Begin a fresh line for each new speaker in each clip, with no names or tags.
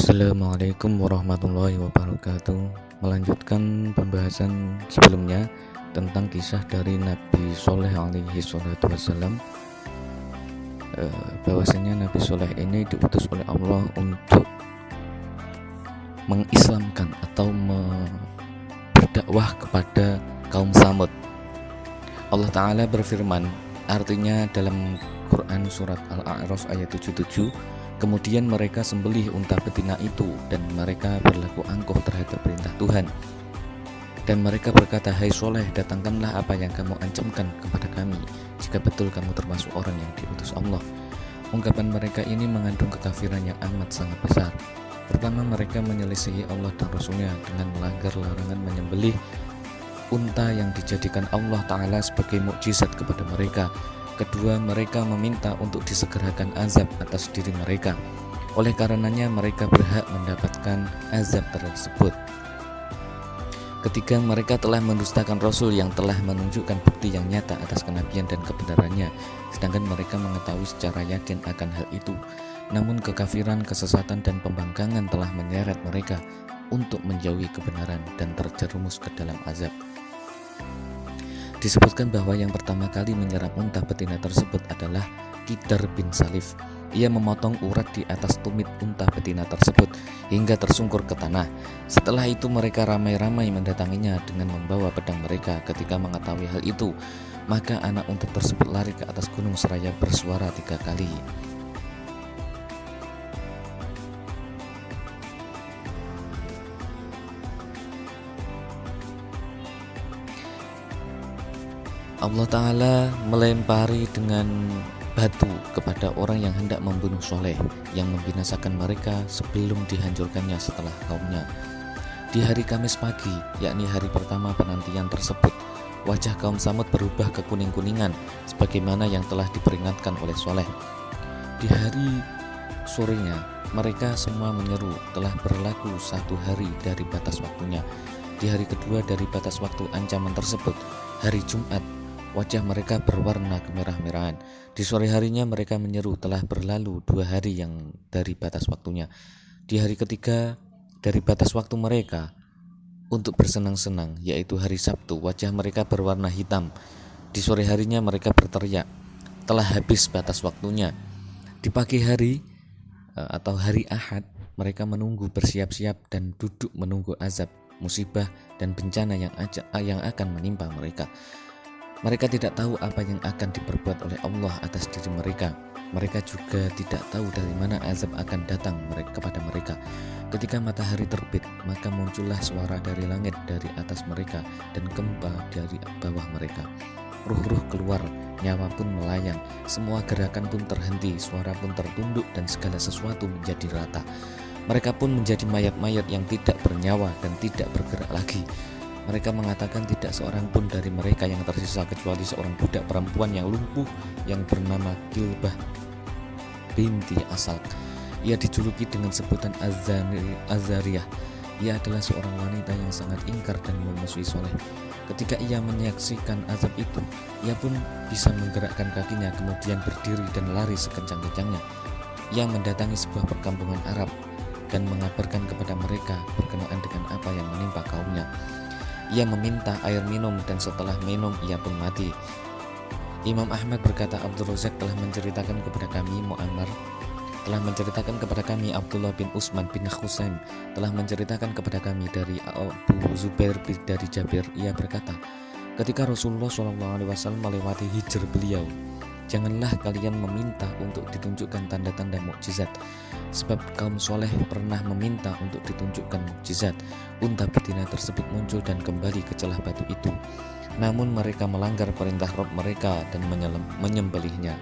Assalamualaikum warahmatullahi wabarakatuh. Melanjutkan pembahasan sebelumnya tentang kisah dari Nabi Soleh alaihi salatu wassalam, bahwasanya Nabi Soleh ini diutus oleh Allah untuk mengislamkan atau berdakwah kepada kaum Samud. Allah Ta'ala berfirman, artinya dalam Quran surat Al-A'raf ayat 77, kemudian mereka sembelih unta betina itu dan mereka berlaku angkuh terhadap perintah Tuhan. Dan mereka berkata, hai Soleh, datangkanlah apa yang kamu ancamkan kepada kami, jika betul kamu termasuk orang yang diutus Allah. Ungkapan mereka ini mengandung kekafiran yang amat sangat besar. Pertama, mereka menyelisihi Allah dan Rasulnya dengan melanggar larangan menyembelih unta yang dijadikan Allah Ta'ala sebagai mukjizat kepada mereka. Kedua, mereka meminta untuk disegerakan azab atas diri mereka. Oleh karenanya mereka berhak mendapatkan azab tersebut. Ketiga, mereka telah mendustakan Rasul yang telah menunjukkan bukti yang nyata atas kenabian dan kebenarannya, sedangkan mereka mengetahui secara yakin akan hal itu. Namun kekafiran, kesesatan, dan pembangkangan telah menyeret mereka untuk menjauhi kebenaran dan terjerumus ke dalam azab. Disebutkan bahwa yang pertama kali menyerang unta betina tersebut adalah Qidar bin Salif. Ia memotong urat di atas tumit unta betina tersebut hingga tersungkur ke tanah. Setelah itu mereka ramai-ramai mendatanginya dengan membawa pedang mereka. Ketika mengetahui hal itu, maka anak unta tersebut lari ke atas gunung seraya bersuara 3 kali. Allah Ta'ala melempari dengan batu kepada orang yang hendak membunuh Soleh, yang membinasakan mereka sebelum dihancurkannya setelah kaumnya. Di hari Kamis pagi, yakni hari pertama penantian tersebut, wajah kaum Samud berubah ke kuning-kuningan sebagaimana yang telah diperingatkan oleh Soleh. Di hari sorenya, mereka semua menyeru telah berlaku 1 hari dari batas waktunya. Di hari kedua dari batas waktu ancaman tersebut, hari Jumat, wajah mereka berwarna kemerah-merahan. Di sore harinya mereka menyeru telah berlalu 2 hari yang dari batas waktunya. Di hari ketiga dari batas waktu mereka untuk bersenang-senang, yaitu hari Sabtu, wajah mereka berwarna hitam. Di sore harinya mereka berteriak telah habis batas waktunya. Di pagi hari atau hari Ahad, mereka menunggu, bersiap-siap dan duduk menunggu azab, musibah dan bencana yang akan menimpa mereka. Mereka tidak tahu apa yang akan diperbuat oleh Allah atas diri mereka. Mereka juga tidak tahu dari mana azab akan datang kepada mereka. Ketika matahari terbit, maka muncullah suara dari langit dari atas mereka dan gempa dari bawah mereka. Ruh-ruh keluar, nyawa pun melayang, semua gerakan pun terhenti, suara pun tertunduk dan segala sesuatu menjadi rata. Mereka pun menjadi mayat-mayat yang tidak bernyawa dan tidak bergerak lagi. Mereka mengatakan tidak seorang pun dari mereka yang tersisa kecuali seorang budak perempuan yang lumpuh yang bernama Kilbah binti Asal. Ia dijuluki dengan sebutan Azariyah. Ia adalah seorang wanita yang sangat ingkar dan memusuhi Soleh. Ketika ia menyaksikan azab itu, ia pun bisa menggerakkan kakinya, kemudian berdiri dan lari sekencang-kencangnya. Ia mendatangi sebuah perkampungan Arab dan mengabarkan kepada mereka berkenaan dengan apa yang menimpa kaumnya. Ia meminta air minum dan setelah minum ia pun mati. Imam Ahmad berkata, Abdul Razak telah menceritakan kepada kami, Mu'ammar telah menceritakan kepada kami, Abdullah bin Utsman bin Khusaim telah menceritakan kepada kami dari Abu Zubair dari Jabir. Ia berkata, ketika Rasulullah SAW melewati hijr beliau, janganlah kalian meminta untuk ditunjukkan tanda-tanda mukjizat, sebab kaum Soleh pernah meminta untuk ditunjukkan mukjizat. Unta betina tersebut muncul dan kembali ke celah batu itu, namun mereka melanggar perintah Rabb mereka dan menyembelihnya.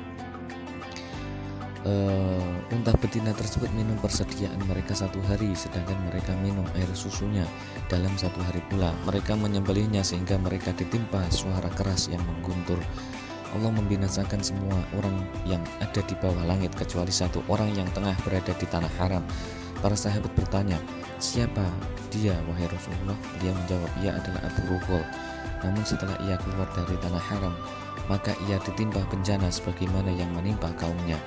Unta betina tersebut minum persediaan mereka 1 hari, sedangkan mereka minum air susunya dalam 1 hari pula. Mereka menyembelihnya sehingga mereka ditimpa suara keras yang mengguntur. Allah membinasakan semua orang yang ada di bawah langit kecuali 1 orang yang tengah berada di tanah haram. Para sahabat bertanya, siapa dia wahai Rasulullah? Dia menjawab, ia adalah Abu Rughul. Namun setelah ia keluar dari tanah haram, maka ia ditimpa bencana sebagaimana yang menimpa kaumnya.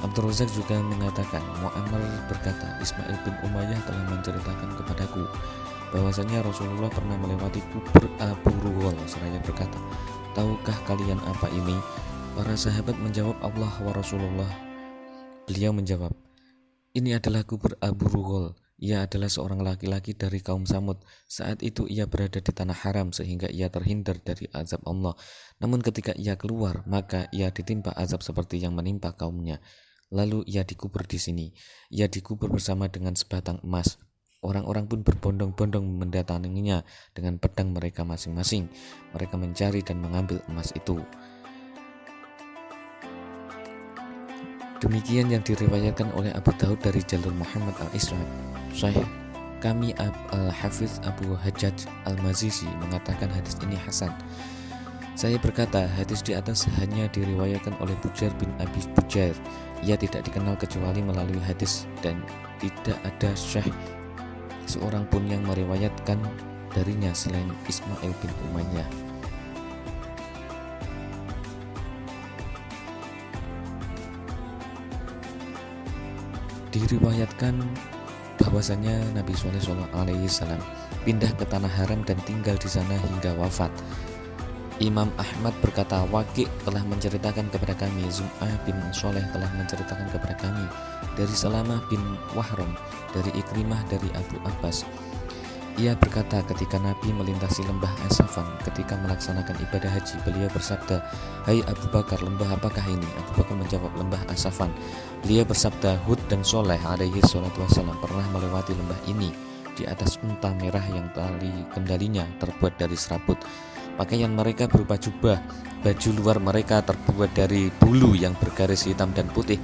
Abdul Razak juga mengatakan, Mu'ammar berkata, Ismail bin Umayyah telah menceritakan kepadaku bahwasanya Rasulullah pernah melewati kubur Abu Rughal seraya berkata, tahukah kalian apa ini? Para sahabat menjawab, Allah wa Rasulullah. Beliau menjawab, ini adalah kubur Abu Rughal. Ia adalah seorang laki-laki dari kaum Samud. Saat itu ia berada di tanah haram sehingga ia terhindar dari azab Allah. Namun ketika ia keluar, maka ia ditimpa azab seperti yang menimpa kaumnya. Lalu ia dikubur di sini. Ia dikubur bersama dengan sebatang emas. Orang-orang pun berbondong-bondong mendatanginya dengan pedang mereka masing-masing. Mereka mencari dan mengambil emas itu. Demikian yang diriwayatkan oleh Abu Daud dari jalur Muhammad al-Islam. Sahih kami Al-Hafiz Abu Hajjaj Al-Mazizi mengatakan hadis ini hasan. Saya berkata, hadis di atas hanya diriwayatkan oleh Bujair bin Abi Bujair. Ia tidak dikenal kecuali melalui hadis dan tidak ada syekh seorang pun yang meriwayatkan darinya selain Ismail bin Umayyah. Diriwayatkan bahwasanya Nabi Shallallahu Alaihi Wasallam pindah ke tanah haram dan tinggal di sana hingga wafat. Imam Ahmad berkata, Waqi' telah menceritakan kepada kami, Zum'ah bin Sholeh telah menceritakan kepada kami dari Salamah bin Wahram, dari Ikrimah, dari Abu Abbas. Ia berkata, ketika Nabi melintasi lembah Asafan ketika melaksanakan ibadah haji, beliau bersabda, hai Abu Bakar, lembah apakah ini? Abu Bakar menjawab, lembah Asafan. Beliau bersabda, Hud dan Soleh alaihi salatu wassalam pernah melewati lembah ini di atas unta merah yang tali kendalinya terbuat dari serabut. Pakaian mereka berupa jubah, baju luar mereka terbuat dari bulu yang bergaris hitam dan putih.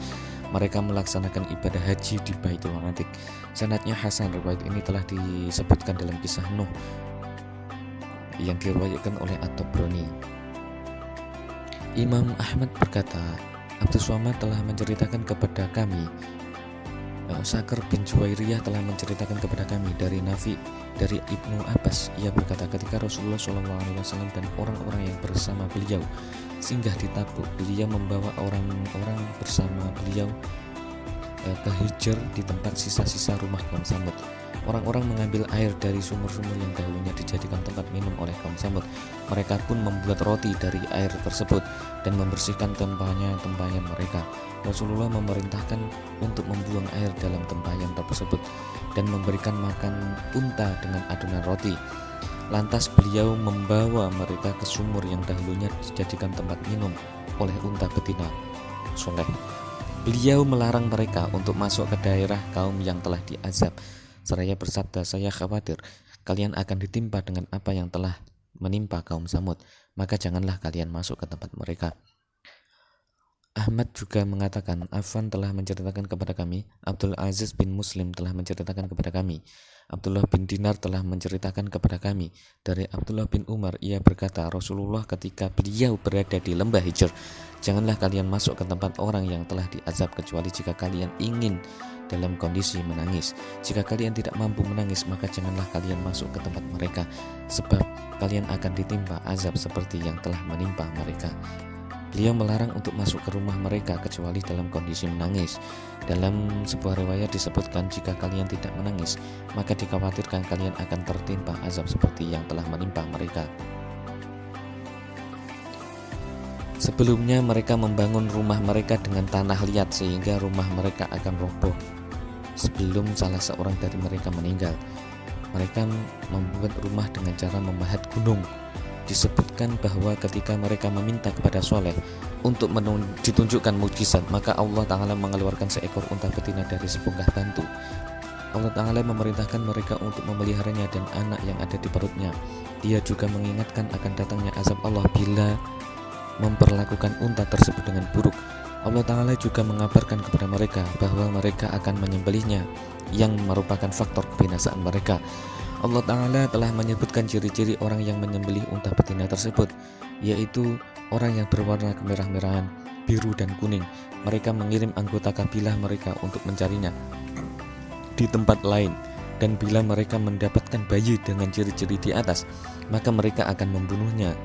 Mereka melaksanakan ibadah haji di Baitul Atiq. Sanadnya hasan. Riwayat ini telah disebutkan dalam kisah Nuh yang diriwayatkan oleh At-Tabrani. Imam Ahmad berkata, Abdus Somad telah menceritakan kepada kami, Sakar bin Juwairiyah telah menceritakan kepada kami dari Nafi, dari Ibnu Abbas. Ia berkata, ketika Rasulullah SAW dan orang-orang yang bersama beliau singgah di Tabuk, beliau membawa orang-orang bersama beliau ke Hijr di tempat sisa-sisa rumah kaum Samud. Orang-orang mengambil air dari sumur-sumur yang dahulunya dijadikan tempat minum oleh kaum Samud. Mereka pun membuat roti dari air tersebut dan membersihkan tempayan mereka. Rasulullah memerintahkan untuk membuang air dalam tempayan tersebut dan memberikan makan unta dengan adonan roti. Lantas beliau membawa mereka ke sumur yang dahulunya dijadikan tempat minum oleh unta betina soleh. Beliau melarang mereka untuk masuk ke daerah kaum yang telah diazab. Seraya bersabda, saya khawatir kalian akan ditimpa dengan apa yang telah menimpa kaum Samud, maka janganlah kalian masuk ke tempat mereka. Ahmad juga mengatakan, Affan telah menceritakan kepada kami, Abdul Aziz bin Muslim telah menceritakan kepada kami, Abdullah bin Dinar telah menceritakan kepada kami dari Abdullah bin Umar. Ia berkata, Rasulullah ketika beliau berada di lembah Hijr, janganlah kalian masuk ke tempat orang yang telah diazab kecuali jika kalian ingin dalam kondisi menangis. Jika kalian tidak mampu menangis, maka janganlah kalian masuk ke tempat mereka, sebab kalian akan ditimpa azab seperti yang telah menimpa mereka. Beliau melarang untuk masuk ke rumah mereka kecuali dalam kondisi menangis. Dalam sebuah riwayat disebutkan, jika kalian tidak menangis, maka dikhawatirkan kalian akan tertimpa azab seperti yang telah menimpa mereka. Sebelumnya mereka membangun rumah mereka dengan tanah liat sehingga rumah mereka akan roboh sebelum salah seorang dari mereka meninggal. Mereka membuat rumah dengan cara memahat gunung. Disebutkan bahwa ketika mereka meminta kepada Soleh untuk ditunjukkan mukjizat, maka Allah Ta'ala mengeluarkan seekor unta betina dari sebongkah batu. Allah Ta'ala memerintahkan mereka untuk memeliharanya dan anak yang ada di perutnya. Dia juga mengingatkan akan datangnya azab Allah bila memperlakukan unta tersebut dengan buruk. Allah Ta'ala juga mengabarkan kepada mereka bahwa mereka akan menyembelihnya, yang merupakan faktor kebinasaan mereka. Allah Ta'ala telah menyebutkan ciri-ciri orang yang menyembelih unta betina tersebut, yaitu orang yang berwarna kemerah-merahan, biru dan kuning. Mereka mengirim anggota kabilah mereka untuk mencarinya di tempat lain, dan bila mereka mendapatkan bayi dengan ciri-ciri di atas, maka mereka akan membunuhnya.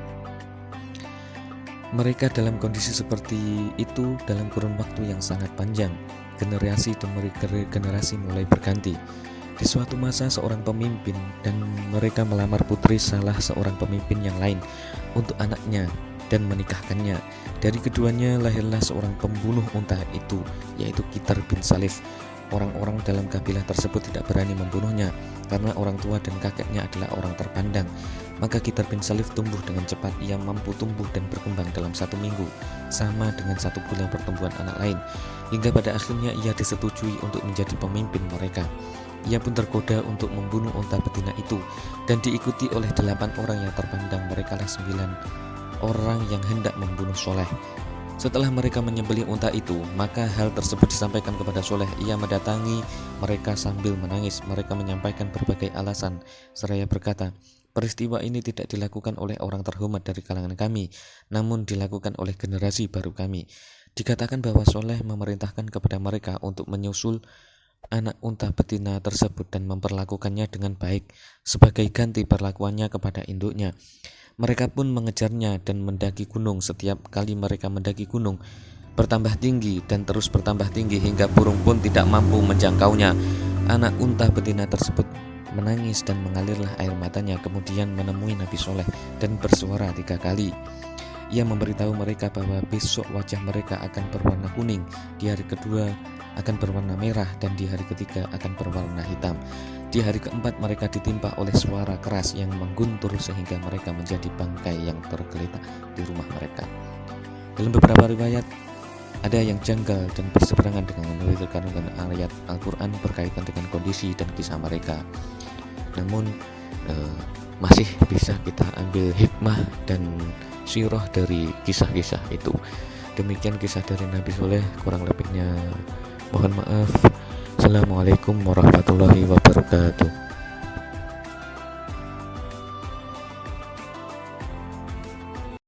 Mereka dalam kondisi seperti itu dalam kurun waktu yang sangat panjang. Generasi demi generasi mulai berganti. Di suatu masa seorang pemimpin dan mereka melamar putri salah seorang pemimpin yang lain untuk anaknya dan menikahkannya. Dari keduanya lahirlah seorang pembunuh unta itu, yaitu Kitar bin Salif. Orang-orang dalam kabilah tersebut tidak berani membunuhnya karena orang tua dan kakeknya adalah orang terpandang. Maka Kitar bin Salif tumbuh dengan cepat. Ia mampu tumbuh dan berkembang dalam 1 minggu, sama dengan 1 bulan pertumbuhan anak lain. Hingga pada akhirnya ia disetujui untuk menjadi pemimpin mereka. Ia pun tergoda untuk membunuh unta betina itu dan diikuti oleh 8 orang yang terpandang. Merekalah 9 orang yang hendak membunuh Soleh. Setelah mereka menyembelih unta itu, maka hal tersebut disampaikan kepada Soleh. Ia mendatangi mereka sambil menangis. Mereka menyampaikan berbagai alasan seraya berkata, peristiwa ini tidak dilakukan oleh orang terhormat dari kalangan kami, namun dilakukan oleh generasi baru kami. Dikatakan bahwa Soleh memerintahkan kepada mereka untuk menyusul anak unta betina tersebut dan memperlakukannya dengan baik sebagai ganti perlakuannya kepada induknya. Mereka pun mengejarnya dan mendaki gunung. Setiap kali mereka mendaki gunung, bertambah tinggi dan terus bertambah tinggi hingga burung pun tidak mampu menjangkaunya. Anak unta betina tersebut menangis dan mengalirlah air matanya. Kemudian menemui Nabi Soleh dan bersuara 3 kali. Ia memberitahu mereka bahwa besok wajah mereka akan berwarna kuning, di hari kedua akan berwarna merah, dan di hari ketiga akan berwarna hitam. Di hari keempat mereka ditimpa oleh suara keras yang mengguntur sehingga mereka menjadi bangkai yang tergeletak di rumah mereka. Dalam beberapa riwayat ada yang janggal dan berseberangan dengan kandungan ayat Al-Quran berkaitan dengan kondisi dan kisah mereka. Namun masih bisa kita ambil hikmah dan sirah dari kisah-kisah itu. Demikian kisah dari Nabi Soleh, kurang lebihnya mohon maaf. Assalamualaikum warahmatullahi wabarakatuh.